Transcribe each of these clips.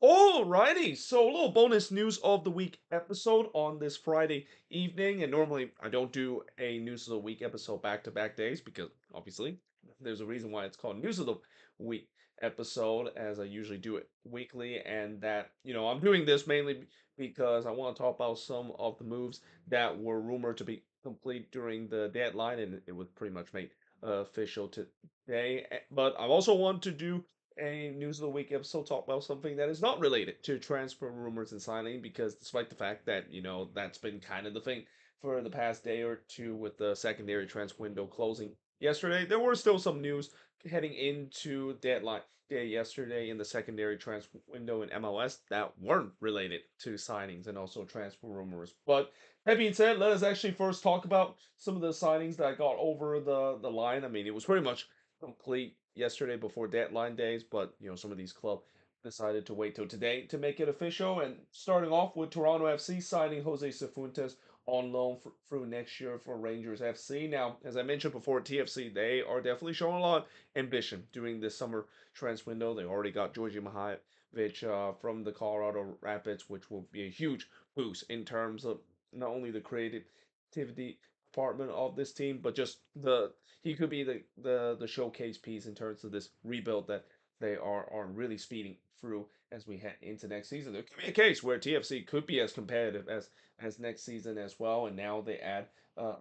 Alrighty, so a little bonus news of the week episode on this Friday evening. And normally I don't do a news of the week episode back to back days because obviously there's a reason why it's called news of the week episode, as I usually do it weekly. And that, I'm doing this mainly because I want to talk about some of the moves that were rumored to be complete during the deadline, and it was pretty much made official today. But I also want to do a news of the week episode talk about something that is not related to transfer rumors and signing, because despite the fact that that's been kind of the thing for the past day or two with the secondary transfer window closing yesterday, there were still some news heading into deadline day yesterday in the secondary transfer window in MLS that weren't related to signings and also transfer rumors. But that being said, let us actually first talk about some of the signings that got over the line. I mean, it was pretty much complete yesterday before deadline days, but some of these clubs decided to wait till today to make it official. And starting off with Toronto FC signing Jose Cifuentes on loan through next year for Rangers FC. Now, as I mentioned before, TFC, they are definitely showing a lot of ambition during this summer transfer window. They already got Georgi Mihailovic from the Colorado Rapids, which will be a huge boost in terms of not only the creativity department of this team, but just the he could be the showcase piece in terms of this rebuild that they are really speeding through as we head into next season. There could be a case where TFC could be as competitive as next season as well, and now they add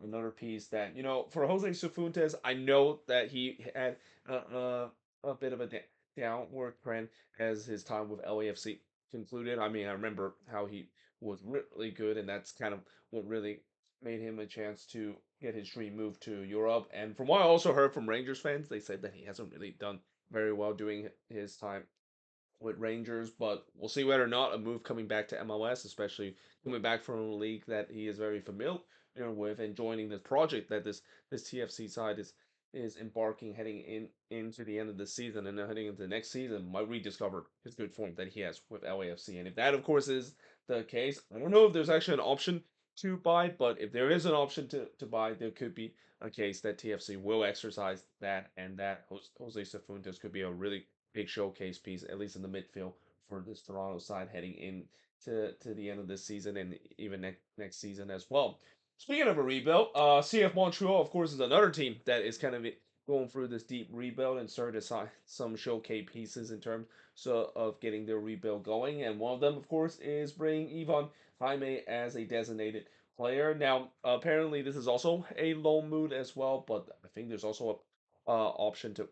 another piece that for Jose Cifuentes, I know that he had a bit of a downward trend as his time with LAFC concluded. I mean, I remember how he was really good, and that's kind of what really made him a chance to get his dream move to Europe. And from what I also heard from Rangers fans, they said that he hasn't really done very well during his time with Rangers, but we'll see whether or not a move coming back to MLS, especially coming back from a league that he is very familiar with, and joining this project that this TFC side is embarking heading into the end of the season and then heading into the next season, might rediscover his good form that he has with LAFC. And if that, of course, is the case, I don't know if there's actually an option to buy, but if there is an option to buy, there could be a case that TFC will exercise that, and that Jose Cifuentes could be a really big showcase piece, at least in the midfield for this Toronto side heading in to the end of this season and even next season as well. Speaking of a rebuild, CF Montreal, of course, is another team that is kind of going through this deep rebuild and starting to sign some showcase pieces in terms of getting their rebuild going. And one of them, of course, is bringing Ivan Jaime as a designated player. Now, apparently, this is also a loan move as well, but I think there's also a option to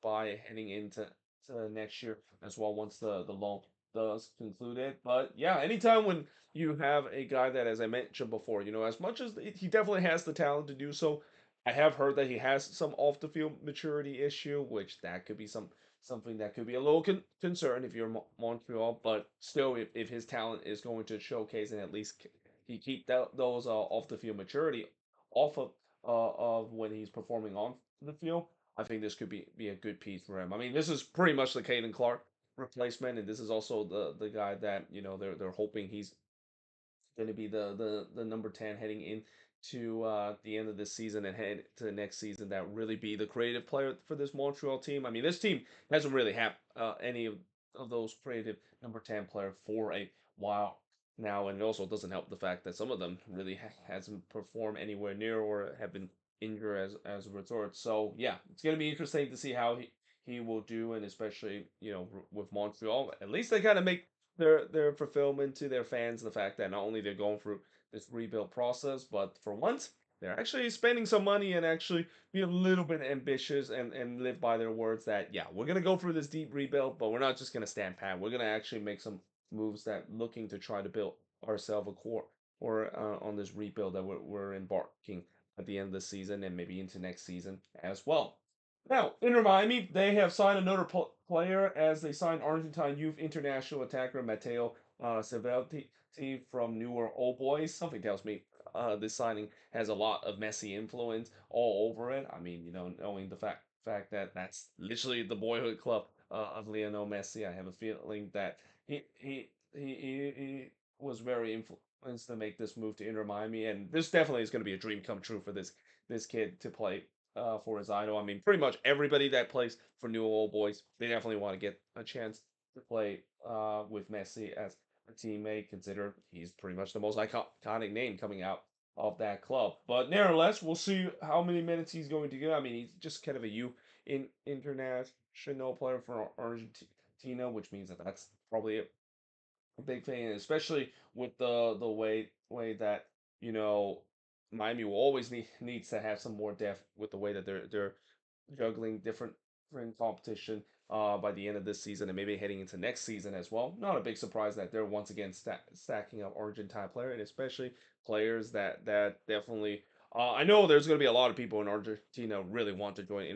buy heading into to next year as well once the loan does concluded. But yeah, anytime when you have a guy that, as I mentioned before, as much as he definitely has the talent to do so, I have heard that he has some off the field maturity issue, which that could be something that could be a little concern if you're Montreal. But still, if his talent is going to showcase and at least he keep those off the field maturity off of when he's performing on the field, I think this could be a good piece for him. I mean, this is pretty much the Caden Clark replacement, and this is also the guy that they're hoping he's going to be the number 10 heading in to the end of this season and head to the next season, that really be the creative player for this Montreal team. I mean, this team hasn't really had any of those creative number 10 player for a while now, and it also doesn't help the fact that some of them really hasn't performed anywhere near or have been injured as a resort. So yeah, it's going to be interesting to see how he will do, and especially with Montreal, at least they kind of make their fulfillment to their fans, the fact that not only they're going through this rebuild process, but for once they're actually spending some money and actually be a little bit ambitious and live by their words that yeah, we're gonna go through this deep rebuild, but we're not just gonna stand pat. We're gonna actually make some moves that looking to try to build ourselves a core or on this rebuild that we're embarking at the end of the season and maybe into next season as well. Now, in Miami, they have signed another player as they signed Argentine youth international attacker Mateo Civelti from Newer Old Boys. Something tells me this signing has a lot of Messi influence all over it. I mean, knowing the fact that that's literally the boyhood club of Lionel Messi, I have a feeling that he was very influenced to make this move to Inter Miami, and this definitely is going to be a dream come true for this kid to play for his idol. I mean, pretty much everybody that plays for New Old Boys, they definitely want to get a chance to play with Messi as a teammate, consider he's pretty much the most iconic name coming out of that club. But nevertheless, we'll see how many minutes he's going to get. I mean, he's just kind of a international player for Argentina, which means that that's probably a big fan, especially with the way that you know Miami will always needs to have some more depth with the way that they're juggling different competition by the end of this season and maybe heading into next season as well. Not a big surprise that they're once again stacking up Argentine player and especially players that definitely. I know there's going to be a lot of people in Argentina really want to join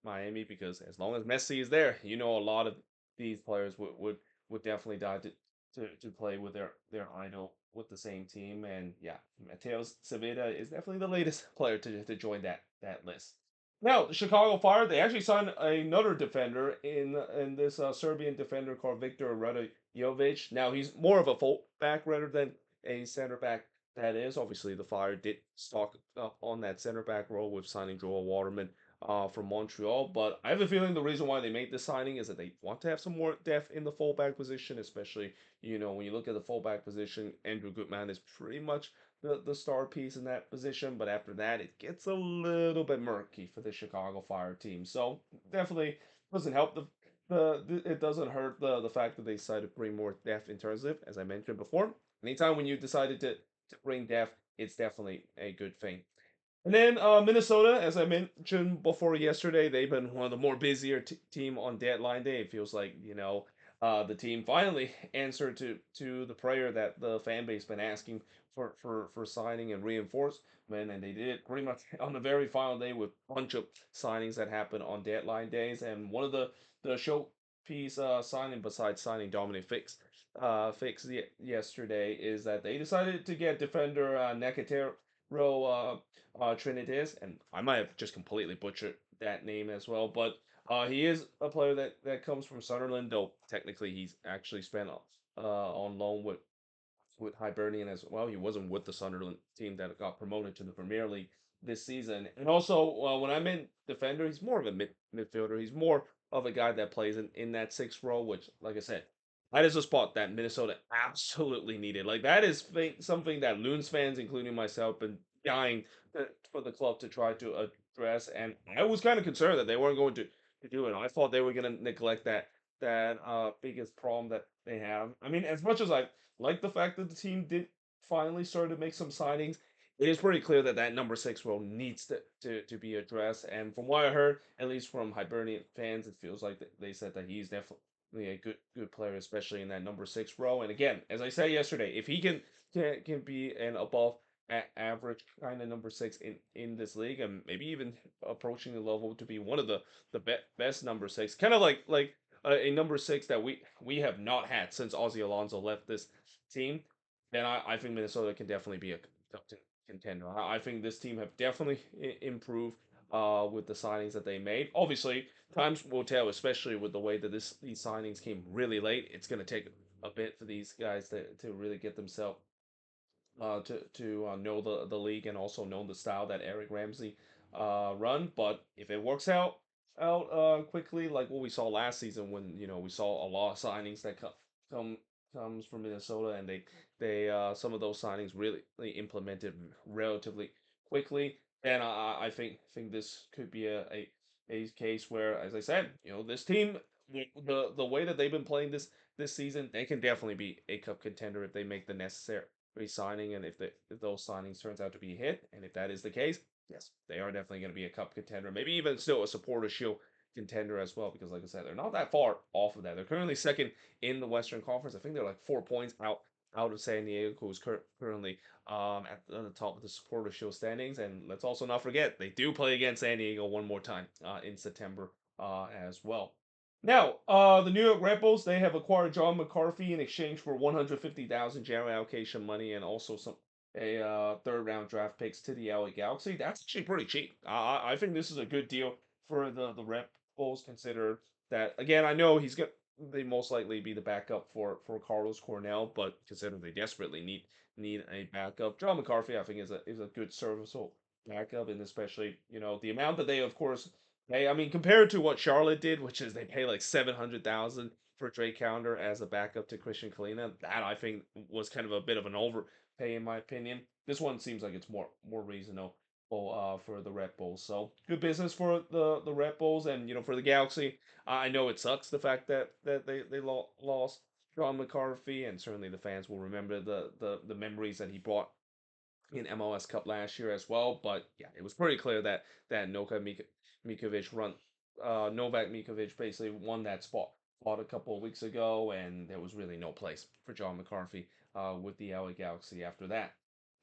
Miami because as long as Messi is there, a lot of these players would definitely die to play with their idol with the same team. And yeah, Mateus Savita is definitely the latest player to join that list. Now, the Chicago Fire, they actually signed another defender in this Serbian defender called Viktor Radojovic. Now, he's more of a fullback rather than a center back. That is, obviously, the Fire did stock up on that center back role with signing Joel Waterman from Montreal. But I have a feeling the reason why they made this signing is that they want to have some more depth in the fullback position, especially, when you look at the fullback position, Andrew Gutman is pretty much the star piece in that position. But after that, it gets a little bit murky for the Chicago Fire team. So definitely doesn't help it doesn't hurt the fact that they decided to bring more depth in terms of, as I mentioned before. Anytime when you decided to bring depth, it's definitely a good thing. And then Minnesota, as I mentioned before yesterday, they've been one of the more busier team on deadline day. It feels like the team finally answered to the prayer that the fan base been asking for signing and reinforcement, and they did it pretty much on the very final day with a bunch of signings that happened on deadline days. And one of the showpiece signing besides signing Dominic Fix yesterday is that they decided to get defender Nekatero Trinides, and I might have just completely butchered that name as well, but he is a player that comes from Sunderland, though technically he's actually spent on loan with Hibernian as well. He wasn't with the Sunderland team that got promoted to the Premier League this season. And also, when I meant defender, he's more of a midfielder. He's more of a guy that plays in that sixth role, which, like I said, that is a spot that Minnesota absolutely needed. Like that is something that Loons fans, including myself, been dying for the club to try to address. And I was kind of concerned that they weren't going to do it. I thought they were going to neglect that biggest problem that they have. I mean, as much as I like the fact that the team did finally start to make some signings, it is pretty clear that that number six role needs to be addressed. And from what I heard, at least from Hibernian fans, it feels like they said that he's definitely a good player, especially in that number six role. And again, as I said yesterday, if he can be an above average kind of number six in this league, and maybe even approaching the level to be one of the best number six, kind of like a number six that we have not had since Ozzy Alonso left this team, then I think Minnesota can definitely be a contender. I think this team have definitely improved with the signings that they made. Obviously, times will tell, especially with the way that these signings came really late. It's going to take a bit for these guys to really get themselves to know the league and also know the style that Eric Ramsey run. But if it works out quickly, like what we saw last season, when we saw a lot of signings that come comes from Minnesota, and they some of those signings really implemented relatively quickly, then I think this could be a case where, as I said, this team, the way that they've been playing this season, they can definitely be a cup contender if they make the necessary re-signing, and if those signings turns out to be a hit, and if that is the case, yes, they are definitely going to be a cup contender, maybe even still a supporter shield contender as well, because like I said, they're not that far off of that. They're currently second in the Western Conference. I think they're like 4 points out of San Diego, who's currently at the top of the supporter shield standings. And let's also not forget they do play against San Diego one more time in September as well. Now, the New York Red Bulls, they have acquired John McCarthy in exchange for 150,000 general allocation money and also a third round draft picks to the LA Galaxy. That's actually pretty cheap. I think this is a good deal for the Red Bulls. Consider that again. I know they most likely be the backup for Carlos Cornell, but consider they desperately need a backup. John McCarthy, I think, is a good serviceable backup, and especially the amount that they of course pay. I mean, compared to what Charlotte did, which is they pay like 700,000 for Drake Calendar as a backup to Christian Kalina. That I think was kind of a bit of an overpay in my opinion. This one seems like it's more reasonable for the Red Bulls. So good business for the Red Bulls, and for the Galaxy. I know it sucks the fact that they lost John McCarthy, and certainly the fans will remember the memories that he brought in MLS Cup last year as well. But yeah, it was pretty clear that Novak Mikovic basically won that spot a couple of weeks ago, and there was really no place for John McCarthy with the LA Galaxy after that.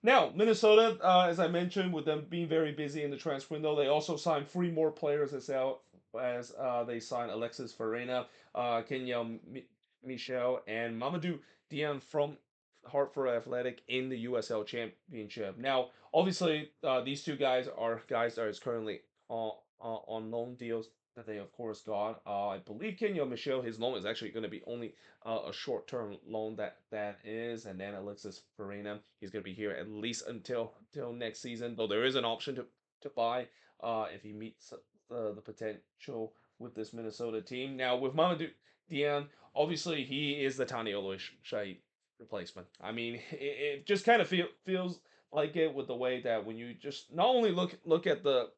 Now, Minnesota, as I mentioned, with them being very busy in the transfer window, they also signed three more players as they signed Alexis Farina, Kenya Michel, and Mamadou Dian from Hartford Athletic in the USL Championship. Now, obviously, these two guys are guys that is currently on loan deals that they of course got. I believe Kenya Michel, his loan is actually going to be only a short-term loan that is, and then Alexis Farina, he's going to be here at least until next season. Though there is an option to buy if he meets the potential with this Minnesota team. Now with Mamadou Dian, obviously he is the Tani Oluwaseyi replacement. I mean, it just kind of feels like it with the way that when you just not only look at the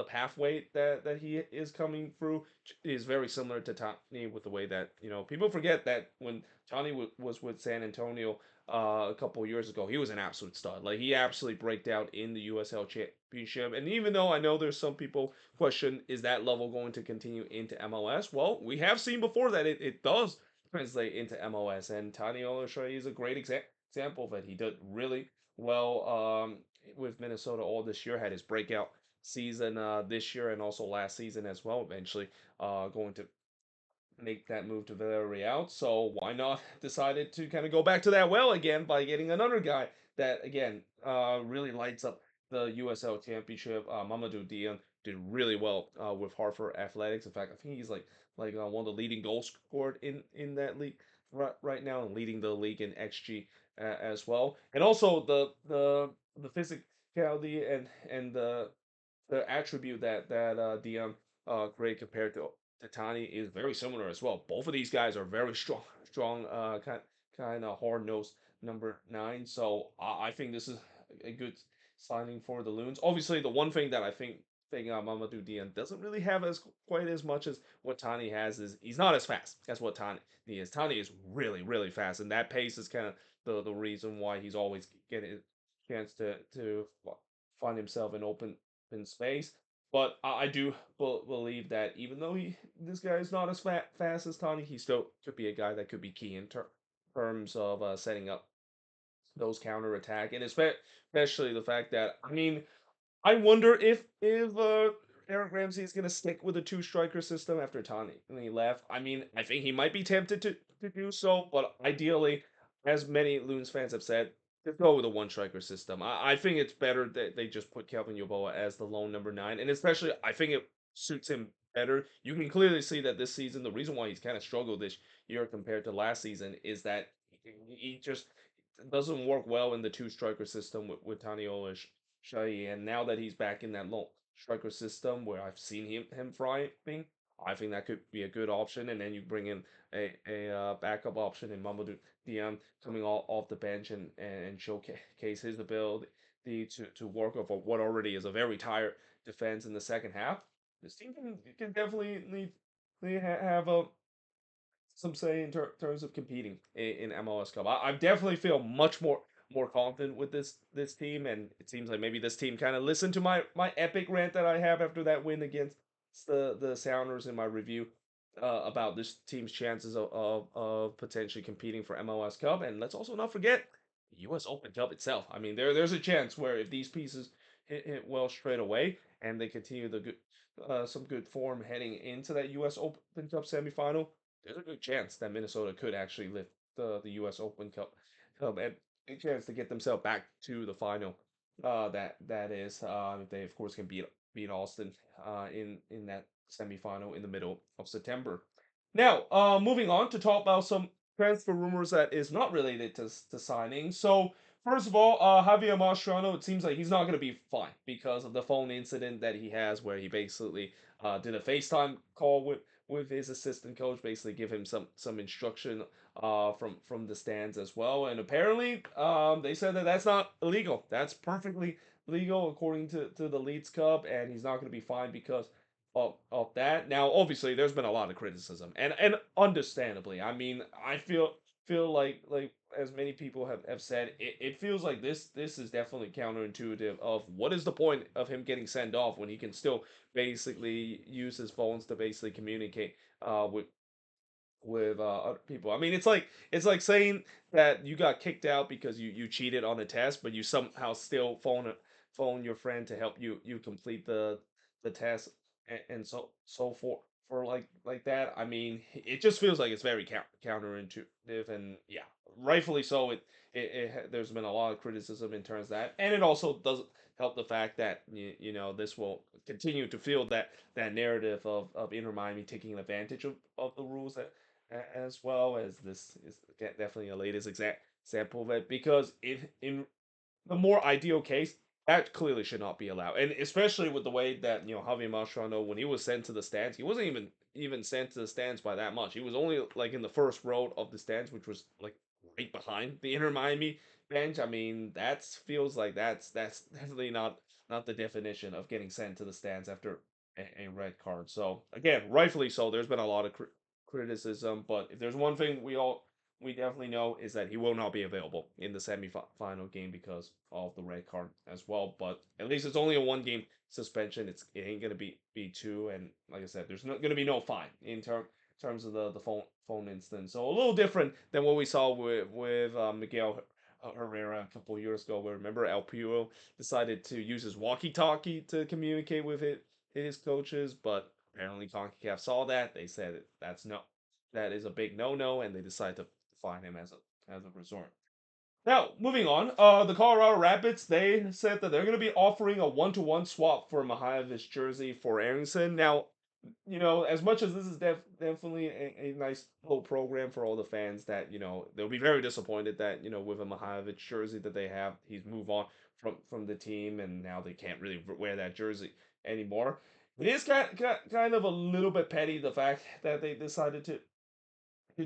pathway that he is coming through is very similar to Tani with the way that people forget that when Tani was with San Antonio a couple years ago, he was an absolute stud. Like he absolutely breaked out in the USL Championship, and even though I know there's some people question is that level going to continue into MLS, well, we have seen before that it does translate into MLS, and Tani Oluwaseyi is a great example of it. He did really well with Minnesota all this year, had his breakout season this year and also last season as well. Eventually, going to make that move to Villarreal. So why not decided to kind of go back to that well again by getting another guy that again really lights up the USL Championship. Mamadou Dian did really well with Hartford Athletics. In fact, I think he's like one of the leading goal scored in that league right now and leading the league in XG as well. And also the physicality and the attribute that Dion Gray compared to Tani is very similar as well. Both of these guys are very strong, kind of hard nosed number 9. So I think this is a good signing for the Loons. Obviously, the one thing that I think Mamadou Dion doesn't really have as quite as much as what Tani has is he's not as fast as what Tani is. Tani is really fast, and that pace is kind of the reason why he's always getting a chance to find himself in open space. But I do believe that even though this guy is not as fast as Tani, he still could be a guy that could be key in terms of setting up those counter attack, and especially the fact that I mean I wonder if Eric Ramsey is gonna stick with a two striker system after Tani and he left. I mean, I think he might be tempted to do so, but ideally, as many Loons fans have said, just go with a one striker system. I think it's better that they just put Kelvin Yoboa as the lone number 9, and especially I think it suits him better. You can clearly see that this season, the reason why he's kind of struggled this year compared to last season is that he just doesn't work well in the two striker system with Tani Shai, and now that he's back in that low striker system where I've seen him thriving, I think that could be a good option. And then you bring in a backup option in Mamadou Dian coming off the bench and showcase his ability to work off of what already is a very tired defense in the second half. This team can definitely have a some say in terms of competing in MLS Cup. I definitely feel much more confident with this team, and it seems like maybe this team kind of listened to my epic rant that I have after that win against the Sounders in my review about this team's chances of potentially competing for MLS Cup. And let's also not forget the U.S. Open Cup itself. I mean, there's a chance where if these pieces hit well straight away and they continue the good some good form heading into that U.S. Open Cup semifinal, there's a good chance that Minnesota could actually lift the U.S. Open Cup and a chance to get themselves back to the final. That is if they of course can beat Austin in that semifinal in the middle of September. Now, moving on to talk about some transfer rumors that is not related to signing. So first of all, Javier Mastrano, it seems like he's not going to be fine because of the phone incident that he has, where he basically did a FaceTime call with his assistant coach, basically give him some instruction from the stands as well. And apparently, they said that that's not illegal. That's perfectly legal according to the Leeds Cup, and he's not going to be fined because of that. Now, obviously, there's been a lot of criticism, and understandably. I mean, I feel like as many people have said, it feels like this is definitely counterintuitive of what is the point of him getting sent off when he can still basically use his phones to basically communicate with other people. I mean, it's like saying that you got kicked out because you cheated on a test, but you somehow still phone your friend to help you complete the test and so for like that. I mean, it just feels like it's very counterintuitive, and yeah, rightfully so. There's been a lot of criticism in terms of that, and it also doesn't help the fact that this will continue to feel that narrative of Inter Miami taking advantage of the rules that as well as this is definitely a latest example of it because in the more ideal case that clearly should not be allowed, and especially with the way that Javier Mascherano, when he was sent to the stands, he wasn't even sent to the stands by that much. He was only like in the first row of the stands, which was like right behind the Inter Miami bench. I mean, that feels like that's definitely not the definition of getting sent to the stands after a red card. So again, rightfully so. There's been a lot of criticism, but if there's one thing we definitely know is that he will not be available in the semifinal game because of the red card as well. But at least it's only a one game suspension. It ain't gonna be two, and like I said, there's not gonna be no fine in terms of the phone instance. So a little different than what we saw with Miguel Herrera a couple of years ago. Where remember El Puro decided to use his walkie-talkie to communicate with his coaches, but apparently CONCACAF saw that. They said that is a big no-no, and they decided to fine him as a resort. Now, moving on, the Colorado Rapids, they said that they're going to be offering a one-to-one swap for Mahayevich's jersey for Aronson. Now, as much as this is definitely a nice little program for all the fans that, they'll be very disappointed that, with a Mahajevich jersey that they have, he's moved on from the team and now they can't really wear that jersey anymore. It is kind of a little bit petty the fact that they decided to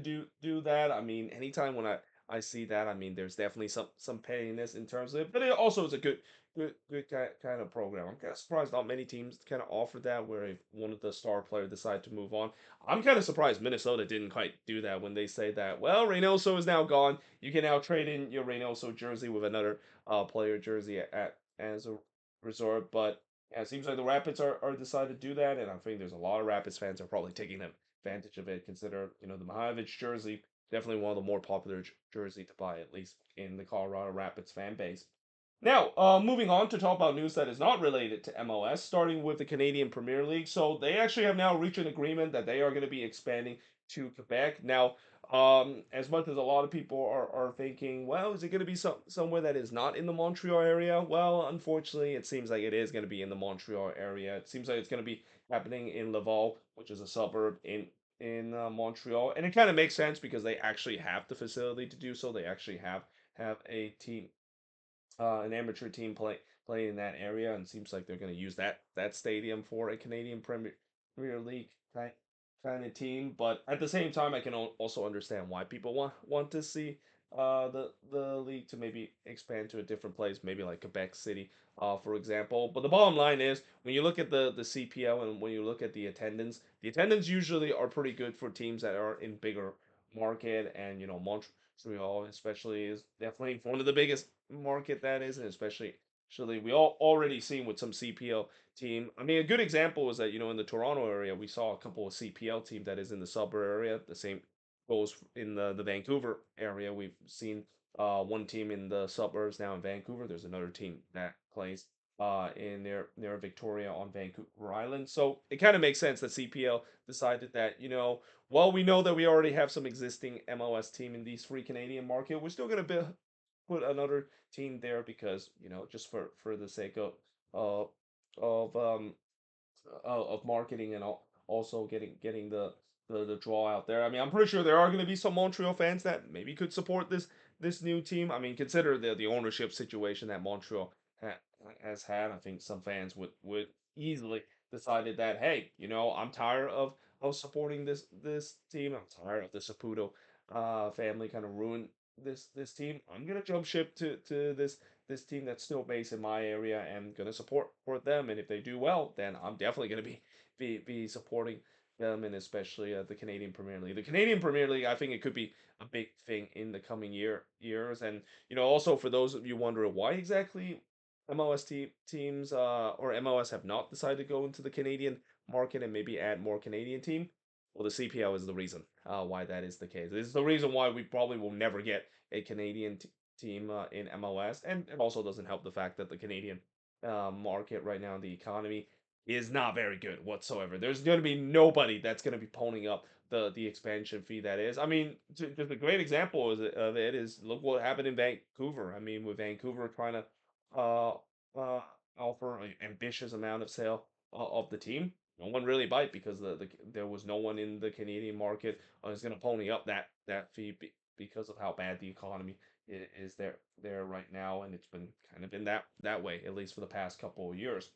do that. I mean, anytime when I see that, I mean, there's definitely some pettiness in terms of it, but it also is a good kind of program. I'm kind of surprised not many teams kind of offer that where if one of the star players decide to move on. I'm kind of surprised Minnesota didn't quite do that when they say that. Well, Reynoso is now gone. You can now trade in your Reynoso jersey with another player jersey at as a resort, but. Yeah, it seems like the Rapids are decided to do that, and I think there's a lot of Rapids fans are probably taking advantage of it. Consider the Mahajevich jersey definitely one of the more popular jersey to buy, at least in the Colorado Rapids fan base. Now, moving on to talk about news that is not related to MLS, starting with the Canadian Premier League. So they actually have now reached an agreement that they are going to be expanding to Quebec. Now, as much as a lot of people are thinking, well, is it going to be somewhere that is not in the Montreal area? Well, unfortunately, it seems like it is going to be in the Montreal area. It seems like it's going to be happening in Laval, which is a suburb in Montreal, and it kind of makes sense because they actually have the facility to do so. They actually have a team, an amateur team playing in that area, and seems like they're going to use that stadium for a Canadian Premier League kind of team. But at the same time, I can also understand why people want to see the league to maybe expand to a different place, maybe like Quebec City, for example. But the bottom line is, when you look at the CPL and when you look at the attendance usually are pretty good for teams that are in bigger market, and Montreal especially is definitely one of the biggest market that is, and especially we all already seen with some CPL team. I mean, a good example is that in the Toronto area we saw a couple of CPL team that is in the suburb area. The same goes in the Vancouver area. We've seen one team in the suburbs now in Vancouver. There's another team that plays in near Victoria on Vancouver Island. So it kind of makes sense that CPL decided that well, we know that we already have some existing MLS team in these free Canadian market. We're still gonna put another team there because just for the sake of of um of marketing and also getting the draw out there. I mean, I'm pretty sure there are going to be some Montreal fans that maybe could support this new team. I mean, consider the ownership situation that Montreal has had. I think some fans would easily decided that, hey, I'm tired of supporting this team. I'm tired of the Saputo family kind of ruin this team. I'm gonna jump ship to this team that's still based in my area and gonna support them. And if they do well, then I'm definitely gonna be supporting them, and especially the Canadian Premier League. The Canadian Premier League, I think it could be a big thing in the coming years. And also for those of you wondering why exactly MLS teams or MLS have not decided to go into the Canadian market and maybe add more Canadian team. Well, the CPL is the reason why that is the case. It's the reason why we probably will never get a Canadian team in MLS, and it also doesn't help the fact that the Canadian market right now, the economy is not very good whatsoever. There's going to be nobody that's going to be ponying up the expansion fee that is. I mean, just a great example of it is look what happened in Vancouver. I mean, with Vancouver trying to uh, uh, offer an ambitious amount of sale of the team, no one really bite because there was no one in the Canadian market is going to pony up that fee because of how bad the economy is there right now, and it's been kind of been that way at least for the past couple of years.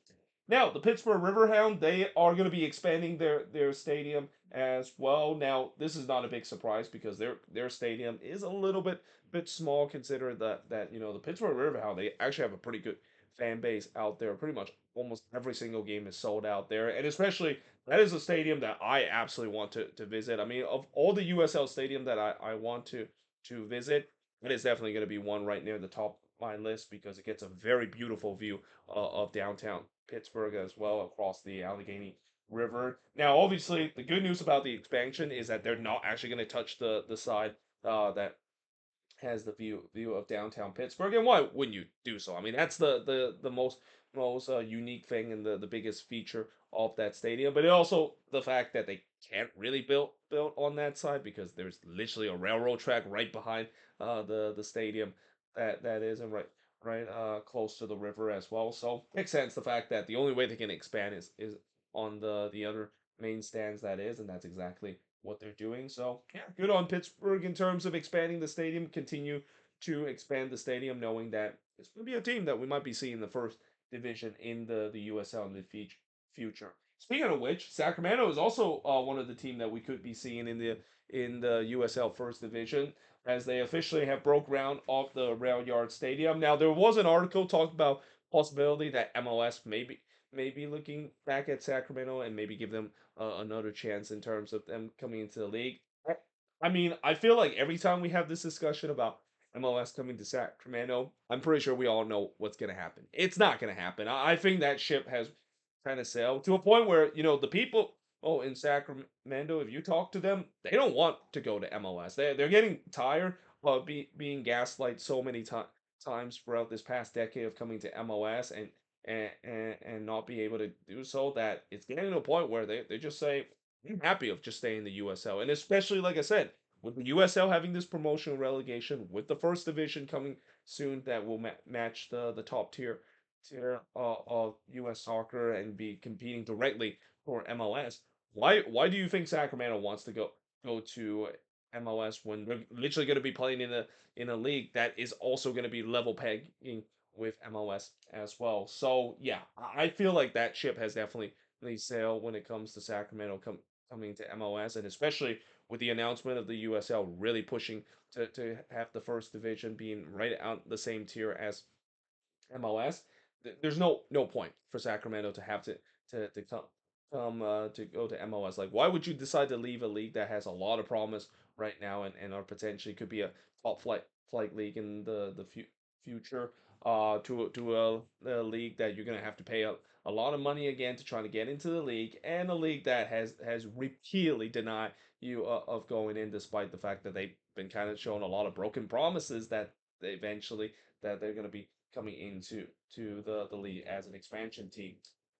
Now, the Pittsburgh Riverhound, they are going to be expanding their stadium as well. Now, this is not a big surprise because their stadium is a little bit small considering that the Pittsburgh Riverhound, they actually have a pretty good fan base out there. Pretty much almost every single game is sold out there, and especially that is a stadium that I absolutely want to visit. I mean, of all the USL stadium that I want to visit, it is definitely going to be one right near the top of my list because it gets a very beautiful view of downtown Pittsburgh as well across the Allegheny River. Now, obviously, the good news about the expansion is that they're not actually going to touch the side that has the view of downtown Pittsburgh, and why wouldn't you do so? I mean, that's the most unique thing and the biggest feature of that stadium. But it also the fact that they can't really build on that side because there's literally a railroad track right behind the stadium that is and right close to the river as well. So makes sense the fact that the only way they can expand is on the other main stands that is, and that's exactly what they're doing. So yeah, good on Pittsburgh in terms of expanding the stadium. Continue to expand the stadium, knowing that it's going to be a team that we might be seeing the first division in the USL in the future. Speaking of which, Sacramento is also one of the team that we could be seeing in the USL First Division as they officially have broke ground off the Rail Yard Stadium. Now there was an article talking about possibility that MLS maybe looking back at Sacramento and maybe give them another chance in terms of them coming into the league. I mean, I feel like every time we have this discussion about MLS coming to Sacramento, I'm pretty sure we all know what's going to happen. It's not going to happen. I think that ship has kind of sailed to a point where, the people in Sacramento, if you talk to them, they don't want to go to MLS. They're getting tired of being gaslight so many times throughout this past decade of coming to MLS and not be able to do so that it's getting to a point where they just say I'm happy of just staying in the USL. And especially like I said, with the USL having this promotional relegation, with the first division coming soon that will match the top tier of US soccer and be competing directly for MLS. Why do you think Sacramento wants to go to MLS when they're literally going to be playing in a league that is also going to be level pegging with MLS as well? So yeah, I feel like that ship has definitely sailed when it comes to Sacramento coming to MLS, and especially with the announcement of the USL really pushing to have the first division being right out the same tier as MLS. There's no point for Sacramento to have to come to go to MLS. Like, why would you decide to leave a league that has a lot of promise right now and are potentially could be a top flight league in the future to a league that you're gonna have to pay a lot of money again to try to get into the league, and a league that has repeatedly denied you of going in despite the fact that they've been kind of showing a lot of broken promises that eventually that they're going to be coming into the league as an expansion team.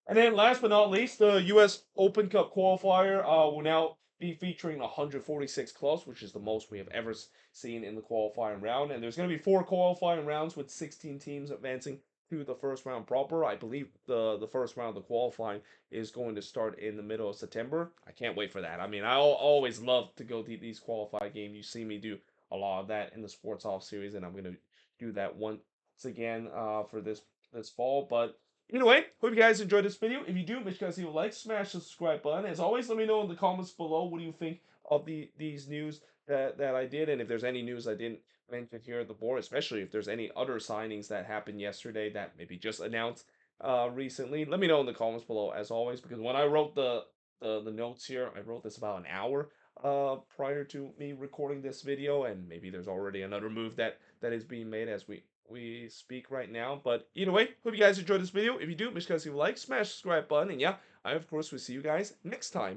And then last but not least, the U.S. Open Cup qualifier will now be featuring 146 clubs, which is the most we have ever seen in the qualifying round. And there's going to be 4 qualifying rounds with 16 teams advancing to the first round proper. I believe the first round of the qualifying is going to start in the middle of September. I can't wait for that. I mean, I always love to go to these qualifying games. You see me do a lot of that in the Sports Off series, and I'm going to do that once again for this fall. But Either way, hope you guys enjoyed this video. If you do, make sure you guys leave a like, smash the subscribe button. As always, let me know in the comments below what do you think of these news that I did, and if there's any news I didn't mention here at the board, especially if there's any other signings that happened yesterday that maybe just announced recently. Let me know in the comments below as always, because when I wrote the notes here, I wrote this about an hour prior to me recording this video, and maybe there's already another move that is being made as we speak right now. But either way, hope you guys enjoyed this video. If you do, make sure to leave a like, smash the subscribe button, and yeah, I of course will see you guys next time.